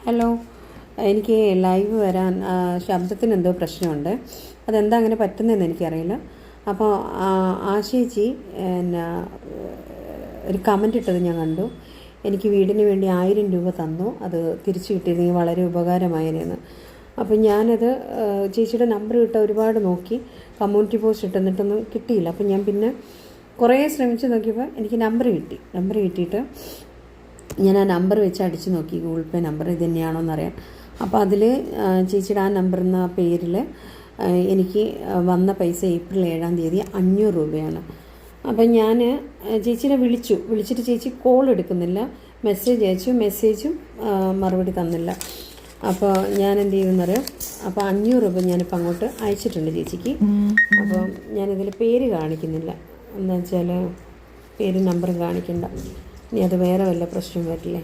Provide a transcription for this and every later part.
Hello, എനിക്ക് live വരാൻ ശബ്ദത്തിന് എന്തോ പ്രശ്നമുണ്ട്. അതെന്താ അങ്ങനെ പറ്റുന്നതെന്ന് എനിക്കറിയില്ല. അപ്പോൾ ആശേച്ചി പിന്നെ ഒരു കമൻ്റ് ഇട്ടത് ഞാൻ കണ്ടു. എനിക്ക് വീടിന് വേണ്ടി 1000 രൂപ തന്നു, അത് തിരിച്ചു കിട്ടിയിരുന്നെങ്കിൽ വളരെ ഉപകാരമായിരുന്നു. അപ്പോൾ ഞാനത് ചേച്ചിയുടെ നമ്പർ കിട്ടാൻ ഒരുപാട് നോക്കി, കമ്മ്യൂണിറ്റി പോസ്റ്റ് ഇട്ടെന്നിട്ടൊന്നും കിട്ടിയില്ല. അപ്പോൾ ഞാൻ പിന്നെ കുറേ ശ്രമിച്ച് നോക്കിയപ്പോൾ എനിക്ക് നമ്പർ കിട്ടിയിട്ട് ഞാൻ ആ നമ്പർ വെച്ച് അടിച്ച് നോക്കി, ഗൂഗിൾ പേ നമ്പർ ഇത് തന്നെയാണോ എന്നറിയാം. അപ്പോൾ അതിൽ ചേച്ചിയുടെ ആ നമ്പർ എന്ന പേരിൽ എനിക്ക് വന്ന പൈസ ഏപ്രിൽ 7-ാം തീയതി 500 രൂപയാണ്. അപ്പം ഞാൻ ചേച്ചിനെ വിളിച്ചിട്ട് ചേച്ചി കോൾ എടുക്കുന്നില്ല, മെസ്സേജ് അയച്ചു, മെസ്സേജും മറുപടി തന്നില്ല. അപ്പോൾ ഞാൻ എന്ത് ചെയ്തെന്നറിയാം, അപ്പോൾ 500 രൂപ ഞാനിപ്പോൾ അങ്ങോട്ട് അയച്ചിട്ടുണ്ട് ചേച്ചിക്ക്. അപ്പോൾ ഞാനിതിൽ പേര് കാണിക്കുന്നില്ല, എന്താ വെച്ചാൽ പേര് നമ്പറും കാണിക്കണ്ട, ഇനി അത് വേറെ വല്ല പ്രശ്നം വരില്ലേ.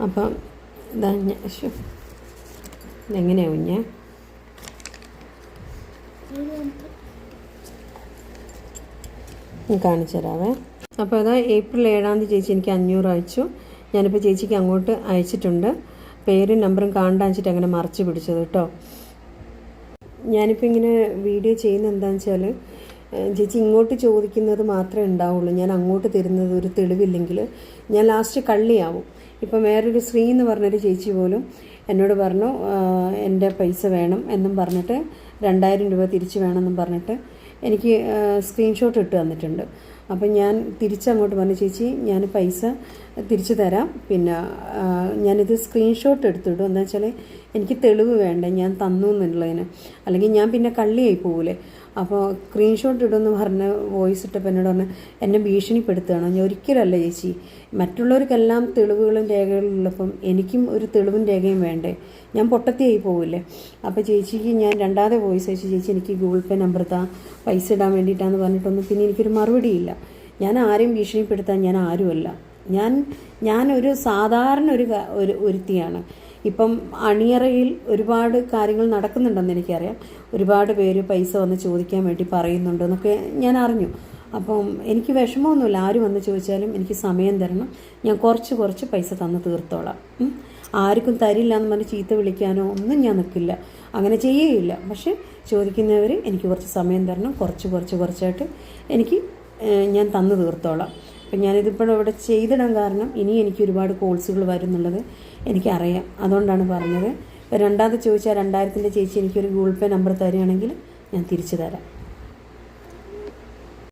അപ്പം ഇതാ ഇതെങ്ങനെയാവും ഞാൻ കാണിച്ചു തരാവേ. അപ്പോൾ അതാ ഏപ്രിൽ 7-ാം തീയതി ചേച്ചി എനിക്ക് 500 അയച്ചു. ഞാനിപ്പോൾ ചേച്ചിക്ക് അങ്ങോട്ട് അയച്ചിട്ടുണ്ട്. പേരും നമ്പറും കാണ്ടാച്ചിട്ട് അങ്ങനെ മറച്ച് പിടിച്ചത് കേട്ടോ. ഞാനിപ്പോൾ ഇങ്ങനെ വീഡിയോ ചെയ്യുന്നത് എന്താണെന്ന് വെച്ചാൽ, ചേച്ചി ഇങ്ങോട്ട് ചോദിക്കുന്നത് മാത്രമേ ഉണ്ടാവുള്ളൂ. ഞാൻ അങ്ങോട്ട് തരുന്നത് ഒരു തെളിവില്ലെങ്കിൽ ഞാൻ ലാസ്റ്റ് കള്ളിയാവും. ഇപ്പം വേറൊരു ശ്രീ എന്ന് പറഞ്ഞൊരു ചേച്ചി പോലും എന്നോട് പറഞ്ഞു എൻ്റെ പൈസ വേണം എന്നും പറഞ്ഞിട്ട് 2000 രൂപ തിരിച്ച് വേണമെന്നും പറഞ്ഞിട്ട് എനിക്ക് സ്ക്രീൻഷോട്ട് ഇട്ട് തന്നിട്ടുണ്ട്. അപ്പം ഞാൻ തിരിച്ചങ്ങോട്ട് പറഞ്ഞു, ചേച്ചി ഞാൻ പൈസ തിരിച്ചു തരാം, പിന്നെ ഞാനിത് സ്ക്രീൻഷോട്ട് എടുത്തിടും, എന്താ വെച്ചാൽ എനിക്ക് തെളിവ് വേണ്ടേ ഞാൻ തന്നു എന്നുള്ളതിന്, അല്ലെങ്കിൽ ഞാൻ പിന്നെ കള്ളിയായി പോകൂലേ. അപ്പോൾ സ്ക്രീൻഷോട്ട് ഇടുമെന്ന് പറഞ്ഞ് വോയിസ് ഇട്ടപ്പോൾ എന്നോട് പറഞ്ഞ് എന്നെ ഭീഷണിപ്പെടുത്തുകയാണോ. ഞാൻ ഒരിക്കലല്ല ചേച്ചി, മറ്റുള്ളവർക്കെല്ലാം തെളിവുകളും രേഖകളും ഉള്ളപ്പം എനിക്കും ഒരു തെളിവും രേഖയും വേണ്ടേ, ഞാൻ പൊട്ടത്തിയായി പോകില്ലേ. അപ്പോൾ ചേച്ചിക്ക് ഞാൻ രണ്ടാമത്തെ വോയിസ് അയച്ചു, ചേച്ചി എനിക്ക് ഗൂഗിൾ പേ നമ്പർ പൈസ ഇടാൻ വേണ്ടിയിട്ടാന്ന് പറഞ്ഞിട്ടൊന്നും പിന്നെ എനിക്കൊരു മറുപടിയില്ല. ഞാൻ ആരെയും ഭീഷണിപ്പെടുത്താൻ ഞാൻ ആരുമല്ല. ഞാനൊരു സാധാരണ ഒരുത്തിയാണ്. ഇപ്പം അണിയറയിൽ ഒരുപാട് കാര്യങ്ങൾ നടക്കുന്നുണ്ടെന്ന് എനിക്കറിയാം. ഒരുപാട് പേര് പൈസ വന്ന് ചോദിക്കാൻ വേണ്ടി പറയുന്നുണ്ടെന്നൊക്കെ ഞാൻ അറിഞ്ഞു. അപ്പം എനിക്ക് വിഷമമൊന്നുമില്ല, ആര് വന്ന് ചോദിച്ചാലും എനിക്ക് സമയം തരണം, ഞാൻ കുറച്ച് പൈസ തന്ന് തീർത്തോളാം. ആർക്കും തരില്ല എന്ന് പറഞ്ഞ് ചീത്ത വിളിക്കാനോ ഒന്നും ഞാൻ നിൽക്കില്ല, അങ്ങനെ ചെയ്യുകയില്ല. പക്ഷെ ചോദിക്കുന്നവർ എനിക്ക് കുറച്ച് സമയം തരണം, കുറച്ചായിട്ട് എനിക്ക് ഞാൻ തന്നു തീർത്തോളാം. അപ്പം ഞാനിതിപ്പോൾ ഇവിടെ ചെയ്തിടാൻ കാരണം ഇനി എനിക്ക് ഒരുപാട് കോൾസുകൾ വരുന്നുള്ളത് എനിക്കറിയാം, അതുകൊണ്ടാണ് പറഞ്ഞത്. രണ്ടാമത് ചോദിച്ചാൽ 2000-ൻ്റെ ചേച്ചി എനിക്കൊരു ഗൂഗിൾ പേ നമ്പർ തരികയാണെങ്കിൽ ഞാൻ തിരിച്ചു തരാം.